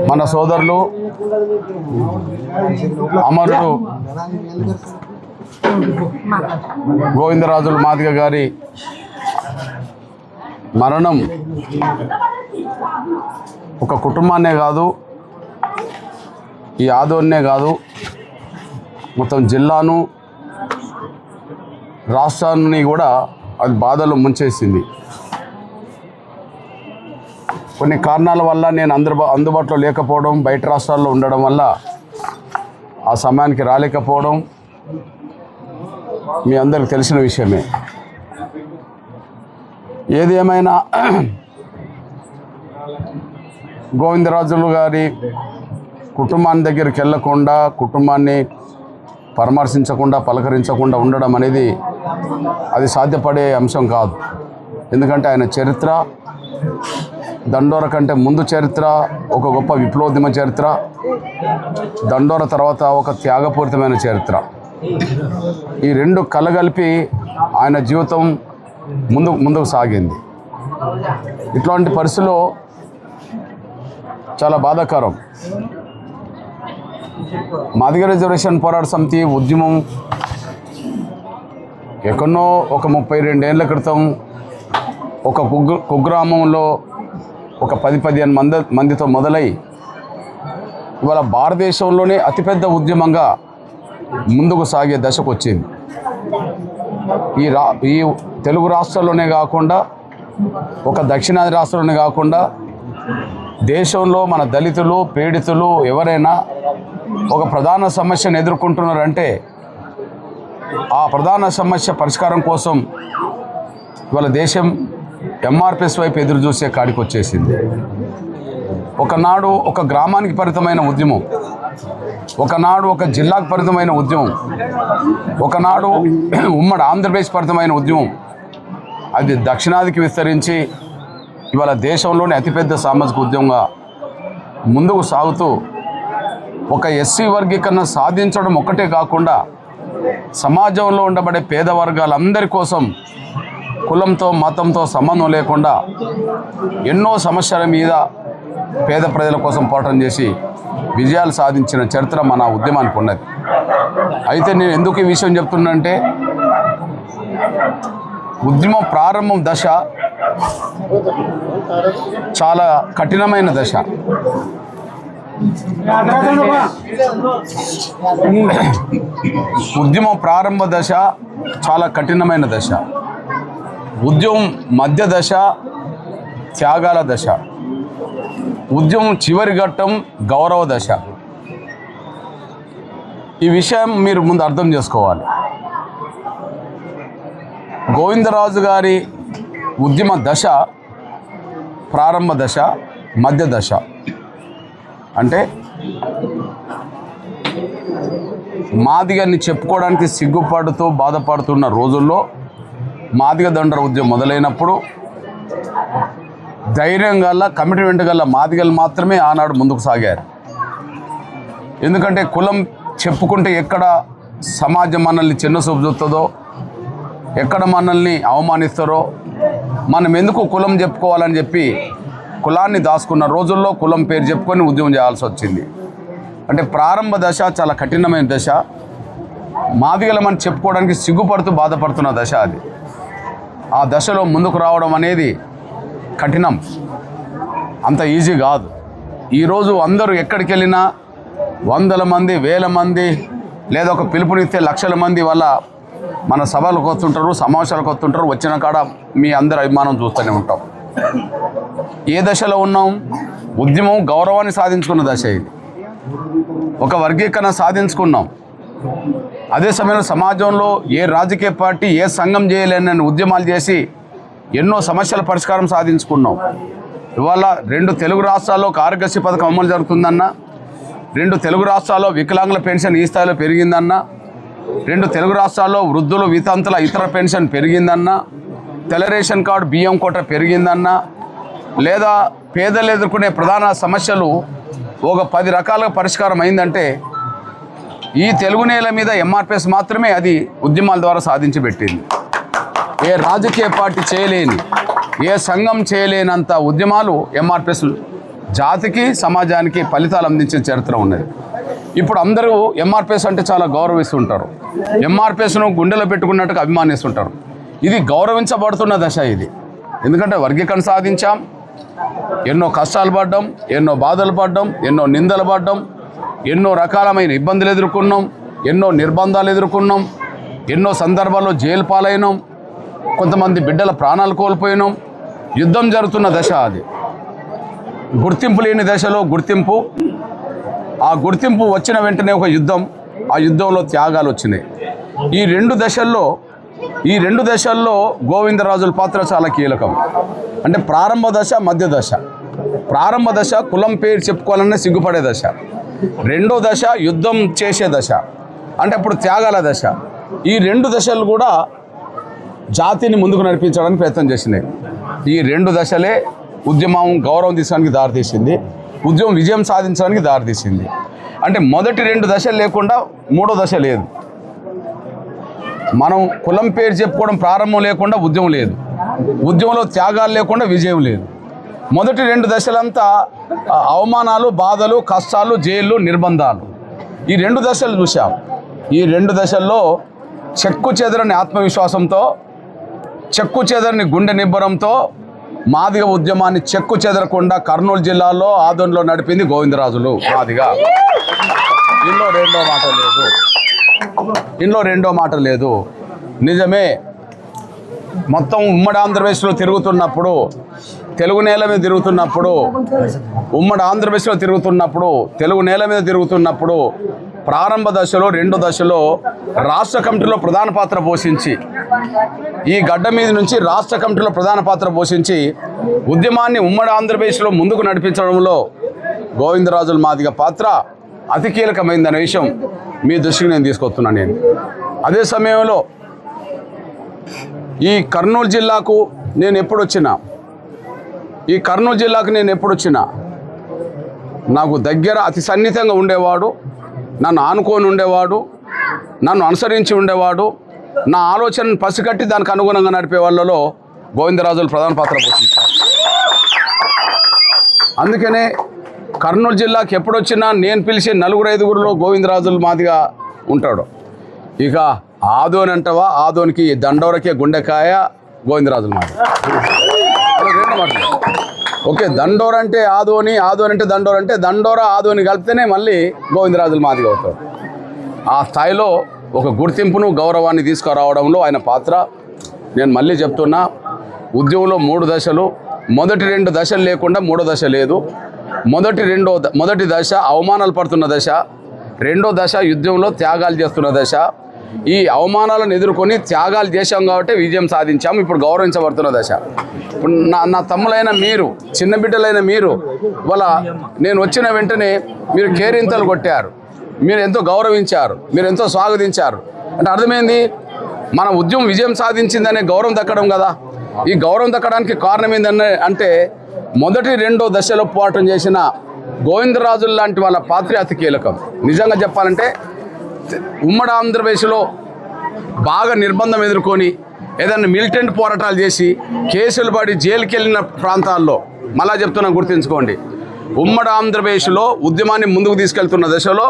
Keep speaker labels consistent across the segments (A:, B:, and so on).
A: మన సోదరులు అమరుడు గోవిందరాజుల మాదిగ గారి మరణం ఒక కుటుంబాన్నే కాదు, ఈ ఆదోన్నే కాదు, మొత్తం జిల్లాను రాష్ట్రాన్ని కూడా అది బాధలు ముంచేసింది. కొన్ని కారణాల వల్ల నేను అందుబాటులో లేకపోవడం, బయట రాష్ట్రాల్లో ఉండడం వల్ల ఆ సమయానికి రాలేకపోవడం మీ అందరికి తెలిసిన విషయమే. ఏది ఏమైనా గోవిందరాజులు గారి కుటుంబాన్ని దగ్గరికి వెళ్ళకుండా, కుటుంబాన్ని పరామర్శించకుండా, పలకరించకుండా ఉండడం అనేది అది సాధ్యపడే అంశం కాదు. ఎందుకంటే ఆయన చరిత్ర, దండోర కంటే ముందు చరిత్ర, ఒక గొప్ప విప్లవోద్యమ చరిత్ర, దండోర తర్వాత ఒక త్యాగపూరితమైన చరిత్ర, ఈ రెండు కలగలిపి ఆయన జీవితం ముందుకు సాగింది. ఇట్లాంటి పరిస్థితుల్లో చాలా బాధాకరం. మాదిగ రిజర్వేషన్ పోరాట సమితి ఉద్యమం ఎక్కడో ఒక 32 ఏళ్ల క్రితం ఒక కుగ్రామంలో ఒక 10-15 మందితో మొదలై ఇవాళ భారతదేశంలోనే అతిపెద్ద ఉద్యమంగా ముందుకు సాగే దశకు వచ్చింది. ఈ తెలుగు రాష్ట్రాల్లోనే కాకుండా, ఒక దక్షిణాది రాష్ట్రంలోనే కాకుండా, దేశంలో మన దళితులు, పీడితులు ఎవరైనా ఒక ప్రధాన సమస్యను ఎదుర్కొంటున్నారంటే ఆ ప్రధాన సమస్య పరిష్కారం కోసం ఇవాళ దేశం ఎంఆర్పిఎస్ వైపు ఎదురు చూసే కాడికి వచ్చేసింది. ఒకనాడు ఒక గ్రామానికి పరిమితమైన ఉద్యమం, ఒకనాడు ఒక జిల్లాకు పరిమితమైన ఉద్యమం, ఒకనాడు ఉమ్మడి ఆంధ్రప్రదేశ్ పరిమితమైన ఉద్యమం, అది దక్షిణాదికి విస్తరించి ఇవాళ దేశంలోనే అతిపెద్ద సామాజిక ఉద్యమంగా ముందుకు సాగుతూ ఒక ఎస్సీ వర్గీకరణ సాధించడం ఒక్కటే కాకుండా సమాజంలో ఉండబడే పేద వర్గాలందరి కోసం కులంతో, మతంతో సంబంధం లేకుండా ఎన్నో సమస్యల మీద పేద ప్రజల కోసం పోరాటం చేసి విజయాలు సాధించిన చరిత్ర మన ఉద్యమానికి ఉన్నది. అయితే నేను ఎందుకు ఈ విషయం చెప్తున్నంటే, ఉద్యమం ప్రారంభం దశ చాలా కఠినమైన దశ. ఉద్యమం ప్రారంభ దశ చాలా కఠినమైన దశ. ఉద్యమం మధ్య దశ త్యాగాల దశ. ఉద్యమం చివరి ఘట్టం గౌరవ దశ. ఈ విషయం మీరు ముందు అర్థం చేసుకోవాలి. గోవిందరాజు గారి ఉద్యమ దశ ప్రారంభ దశ, మధ్య దశ. అంటే మాదిగని చెప్పుకోవడానికి సిగ్గుపడుతూ బాధపడుతున్న రోజుల్లో మాదిగ దండర ఉద్యమం మొదలైనప్పుడు ధైర్యం గల, కమిట్మెంట్ గల మాదిగలు మాత్రమే ఆనాడు ముందుకు సాగారు. ఎందుకంటే కులం చెప్పుకుంటే ఎక్కడ సమాజం మనల్ని చిన్నచూపు చూస్తుందో, ఎక్కడ మనల్ని అవమానిస్తారో, మనం ఎందుకు కులం చెప్పుకోవాలని చెప్పి కులాన్ని దాచుకున్న రోజుల్లో కులం పేరు చెప్పుకొని ఉద్యమం చేయాల్సి వచ్చింది. అంటే ప్రారంభ దశ చాలా కఠినమైన దశ. మాదిగలమని చెప్పుకోవడానికి సిగ్గుపడుతూ బాధపడుతున్న దశ అది. ఆ దశలో ముందుకు రావడం అనేది కఠినం, అంత ఈజీ కాదు. ఈరోజు అందరూ ఎక్కడికి వెళ్ళినా వందల మంది, వేల మంది, లేదా ఒక పిలుపునిస్తే లక్షల మంది వల్ల మన సభలకు వస్తుంటారు, సమావేశాలకు వస్తుంటారు. వచ్చిన కాడ మీ అందరి అభిమానం చూస్తూనే ఉంటాం. ఏ దశలో ఉన్నాం? ఉద్యమం గౌరవాన్ని సాధించుకున్న దశ ఇది. ఒక వర్గీకరణ సాధించుకున్నాం. అదే సమయంలో సమాజంలో ఏ రాజకీయ పార్టీ, ఏ సంఘం చేయలేని ఉద్యమాలు చేసి ఎన్నో సమస్యల పరిష్కారం సాధించుకున్నాం. ఇవాళ 2 తెలుగు రాష్ట్రాల్లో ఆరోగ్యశ్రీ పథకం అమలు జరుగుతుందన్న, 2 తెలుగు రాష్ట్రాల్లో వికలాంగుల పెన్షన్ ఈ స్థాయిలో పెరిగిందన్న, 2 తెలుగు రాష్ట్రాల్లో వృద్ధులు, వితంతుల ఇతర పెన్షన్ పెరిగిందన్న, తెల్ల రేషన్ కార్డు బియ్యం కోట పెరిగిందన్న, లేదా పేదలు ఎదుర్కొనే ప్రధాన సమస్యలు ఒక 10 రకాలుగా పరిష్కారం అయిందంటే ఈ తెలుగు నేల మీద ఎంఆర్పిఎస్ మాత్రమే అది ఉద్యమాల ద్వారా సాధించి పెట్టింది. ఏ రాజకీయ పార్టీ చేయలేని, ఏ సంఘం చేయలేనంత ఉద్యమాలు ఎంఆర్పిఎస్ జాతికి సమాజానికి ఫలితాలు అందించిన చరిత్ర ఉన్నది. ఇప్పుడు అందరూ ఎంఆర్పిఎస్ అంటే చాలా గౌరవిస్తుంటారు, ఎంఆర్పిఎస్ను గుండెలో పెట్టుకున్నట్టుగా అభిమానిస్తుంటారు. ఇది గౌరవించబడుతున్న దశ ఇది. ఎందుకంటే వర్గీకరణ సాధించాం, ఎన్నో కష్టాలు పడ్డాం, ఎన్నో బాధలు పడ్డాం, ఎన్నో నిందలు పడ్డాం, ఎన్నో రకాలమైన ఇబ్బందులు ఎదుర్కొన్నాం, ఎన్నో నిర్బంధాలు ఎదుర్కొన్నాం, ఎన్నో సందర్భాల్లో జైలు పాలైనాం, కొంతమంది బిడ్డల ప్రాణాలు కోల్పోయినాం. యుద్ధం జరుగుతున్న దశ అది. గుర్తింపు లేని దశలో గుర్తింపు, ఆ గుర్తింపు వచ్చిన వెంటనే ఒక యుద్ధం, ఆ యుద్ధంలో త్యాగాలు వచ్చినాయి. ఈ రెండు దశల్లో గోవిందరాజుల పాత్ర చాలా కీలకం. అంటే ప్రారంభ దశ, మధ్య దశ. ప్రారంభ దశ కులం పేరు చెప్పుకోవాలన్నా సిగ్గుపడే దశ. రెండో దశ యుద్ధం చేసే దశ, అంటే అప్పుడు త్యాగాల దశ. ఈ రెండు దశలు కూడా జాతిని ముందుకు నడిపించడానికి ప్రయత్నం చేసినాయి. ఈ రెండు దశలే ఉద్యమం గౌరవం తీసుకోవడానికి దారితీసింది, ఉద్యమం విజయం సాధించడానికి దారితీసింది. అంటే మొదటి రెండు దశలు లేకుండా మూడో దశ లేదు. మనం కులం పేరు చెప్పుకోవడం ప్రారంభం లేకుండా ఉద్యమం లేదు, ఉద్యమంలో త్యాగాలు లేకుండా విజయం లేదు. మొదటి రెండు దశలంతా అవమానాలు, బాధలు, కష్టాలు, జైళ్ళు, నిర్బంధాలు. ఈ రెండు దశలు చూసాం. ఈ రెండు దశల్లో చెక్కు చెదరని ఆత్మవిశ్వాసంతో, చెక్కు చెదరని గుండె నిబ్బరంతో మాదిగ ఉద్యమాన్ని చెక్కు చెదరకుండా కర్నూలు జిల్లాలో ఆదోన్లో నడిపింది గోవిందరాజులు మాదిగ. ఇందులో రెండో మాట లేదు. నిజమే, మొత్తం ఉమ్మడి ఆంధ్రప్రదేశ్లో తిరుగుతున్నప్పుడు, తెలుగు నేల మీద తిరుగుతున్నప్పుడు, ఉమ్మడి ఆంధ్రప్రదేశ్లో తెలుగు నేల మీద తిరుగుతున్నప్పుడు ప్రారంభ దశలో, రెండో దశలో రాష్ట్ర కమిటీలో ప్రధాన పాత్ర పోషించి, ఈ గడ్డ మీద నుంచి రాష్ట్ర కమిటీలో ప్రధాన పాత్ర పోషించి ఉద్యమాన్ని ఉమ్మడి ఆంధ్రప్రదేశ్లో ముందుకు నడిపించడంలో గోవిందరాజుల మాదిగ పాత్ర అతి కీలకమైందనే విషయం మీ దృష్టికి నేను తీసుకొస్తున్నాను. అదే సమయంలో ఈ కర్నూలు జిల్లాకు నేను ఎప్పుడు వచ్చినా నాకు దగ్గర అతి సన్నిహితంగా ఉండేవాడు, నన్ను ఆనుకొని ఉండేవాడు, నన్ను అనుసరించి ఉండేవాడు, నా ఆలోచనను పసిగట్టి దానికి అనుగుణంగా నడిపే వాళ్ళలో గోవిందరాజులు ప్రధాన పాత్ర పోషించారు. అందుకనే కర్నూలు జిల్లాకి ఎప్పుడొచ్చినా నేను పిలిచి 4-5 గోవిందరాజుల మాదిగా ఉంటాడు. ఇక ఆదోని అంటవా, ఆదోనికి దండోరకే గుండెకాయ గోవిందరాజుల మాది. రెండు మాటలు. ఓకే, దండోర అంటే ఆదోని, ఆదోని అంటే దండోర, అంటే దండోర ఆదోని కలిపితేనే మళ్ళీ గోవిందరాజుల మాదిగా అవుతాడు. ఆ స్థాయిలో ఒక గుర్తింపును, గౌరవాన్ని తీసుకురావడంలో ఆయన పాత్ర. నేను మళ్ళీ చెప్తున్నా, ఉద్యమంలో 3 దశలు. మొదటి 2 దశలు లేకుండా మూడో దశ లేదు. మొదటి దశ అవమానాలు పడుతున్న దశ, రెండో దశ యుద్ధంలో త్యాగాలు చేస్తున్న దశ. ఈ అవమానాలను ఎదుర్కొని త్యాగాలు చేశాం కాబట్టి విజయం సాధించాము. ఇప్పుడు గౌరవించబడుతున్న దశ. ఇప్పుడు నా తమ్ములైన మీరు, చిన్న బిడ్డలైన మీరు, వాళ్ళ నేను వచ్చిన వెంటనే మీరు కేరింతలు కొట్టారు, మీరు ఎంతో గౌరవించారు, మీరు ఎంతో స్వాగతించారు. అంటే అర్థమైంది, మన ఉద్యమం విజయం సాధించిందనే గౌరవం దక్కడం కదా. ఈ గౌరవం దక్కడానికి కారణం ఏంటంటే అంటే మొదటి 2వ దశలో పోరాటం చేసిన గోవిందరాజులు లాంటి వాళ్ళ పాత్ర అతి కీలకం. నిజంగా చెప్పాలంటే ఉమ్మడి ఆంధ్రప్రదేశ్లో బాగా నిర్బంధం ఎదుర్కొని ఏదైనా మిలిటెంట్ పోరాటాలు చేసి కేసులు పడి జైలుకి వెళ్ళిన ప్రాంతాల్లో, మళ్ళా చెప్తున్నా గుర్తుంచుకోండి, ఉమ్మడి ఆంధ్రప్రదేశ్లో ఉద్యమాన్ని ముందుకు తీసుకెళ్తున్న దశలో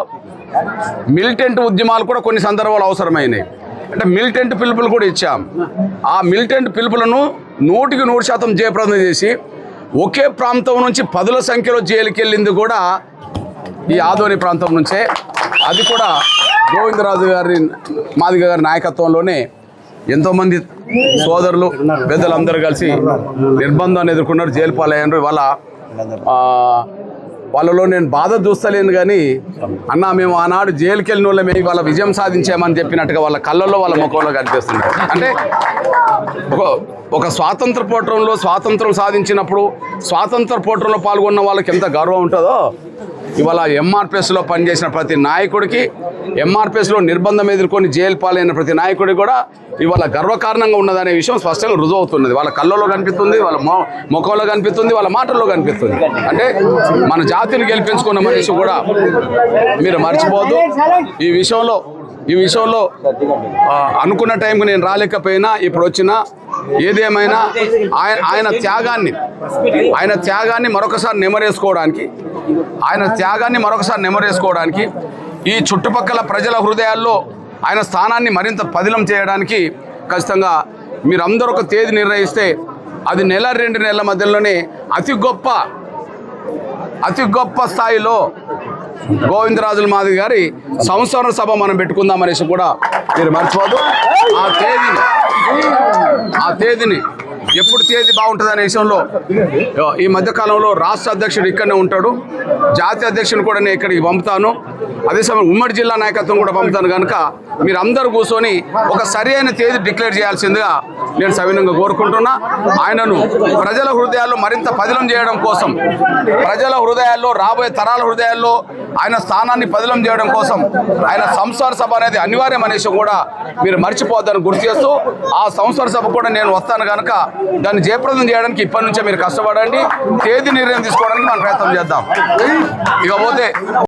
A: మిలిటెంట్ ఉద్యమాలు కూడా కొన్ని సందర్భాలు అవసరమైనవి. అంటే మిలిటెంట్ పిలుపులు కూడా ఇచ్చాం. ఆ మిలిటెంట్ పిలుపులను 100% జయప్రదం చేసి ఒకే ప్రాంతం నుంచి 10ల సంఖ్యలో జైలుకి వెళ్ళింది కూడా ఈ ఆదోని ప్రాంతం నుంచే. అది కూడా గోవిందరాజు గారి మాదిగ గారి నాయకత్వంలోనే ఎంతోమంది సోదరులు, పెద్దలందరూ కలిసి నిర్బంధాన్ని ఎదుర్కొన్నారు, జైలు పాలయ్యారు. వాళ్ళలో నేను బాధ చూస్తలేను కానీ, అన్న మేము ఆనాడు జైలుకి వెళ్ళిన వాళ్ళమే ఇవాళ విజయం సాధించామని చెప్పినట్టుగా వాళ్ళ కళ్ళల్లో, వాళ్ళ ముఖంలో కనిపిస్తున్నారు. అంటే ఒక స్వాతంత్ర పోరాటంలో స్వాతంత్రం సాధించినప్పుడు స్వాతంత్ర పోరాటంలో పాల్గొన్న వాళ్ళకి ఎంత గర్వం ఉంటుందో, ఇవాళ ఎంఆర్పిఎస్లో పనిచేసిన ప్రతి నాయకుడికి, ఎంఆర్పిఎస్లో నిర్బంధం ఎదుర్కొని జైలు పాలైన ప్రతి నాయకుడికి కూడా ఇవాళ గర్వకారణంగా ఉన్నదనే విషయం స్పష్టంగా రుజువు అవుతున్నది. వాళ్ళ కళ్ళలో కనిపిస్తుంది, వాళ్ళ ముఖంలో కనిపిస్తుంది, వాళ్ళ మాటల్లో కనిపిస్తుంది. అంటే మన జాతిని గెలిపించుకున్న మనిషి కూడా మీరు మర్చిపోవద్దు. ఈ విషయంలో అనుకున్న టైంకి నేను రాలేకపోయినా ఇప్పుడు వచ్చిన ఏదేమైనా ఆయన త్యాగాన్ని మరొకసారి నెమరేసుకోవడానికి ఈ చుట్టుపక్కల ప్రజల హృదయాల్లో ఆయన స్థానాన్ని మరింత పదిలం చేయడానికి ఖచ్చితంగా మీరందరూ ఒక తేదీ నిర్ణయిస్తే అది నెల 2 నెలల మధ్యలోనే అతి గొప్ప స్థాయిలో గోవిందరాజుల మాదిగ గారి సంవత్సర సభ మనం పెట్టుకుందామనేసి కూడా మీరు మర్చిపోదు. ఆ తేదీని ఎప్పుడు తేదీ బాగుంటుంది అనే విషయంలో ఈ మధ్యకాలంలో రాష్ట్ర అధ్యక్షుడు ఇక్కడనే ఉంటాడు, జాతీయ అధ్యక్షుని కూడా నేను ఇక్కడికి పంపుతాను, అదే సమయం ఉమ్మడి జిల్లా నాయకత్వం కూడా పంపుతాను. కనుక మీరు అందరూ కూర్చొని ఒక సరి అయిన తేదీ డిక్లేర్ చేయాల్సిందిగా నేను సవినంగా కోరుకుంటున్నా. ఆయనను ప్రజల హృదయాల్లో మరింత పదిలం చేయడం కోసం, ప్రజల హృదయాల్లో, రాబోయే తరాల హృదయాల్లో ఆయన స్థానాన్ని పదిలం చేయడం కోసం ఆయన సంసార సభ అనేది అనివార్యం అనేసి కూడా మీరు మర్చిపోద్దని గుర్తు చేస్తూ, ఆ సంసార సభ కూడా నేను వస్తాను కనుక దాన్ని జయప్రదం చేయడానికి ఇప్పటి నుంచే మీరు కష్టపడండి. తేదీ నిర్ణయం తీసుకోవడానికి మనం ప్రయత్నం చేద్దాం. ఇకపోతే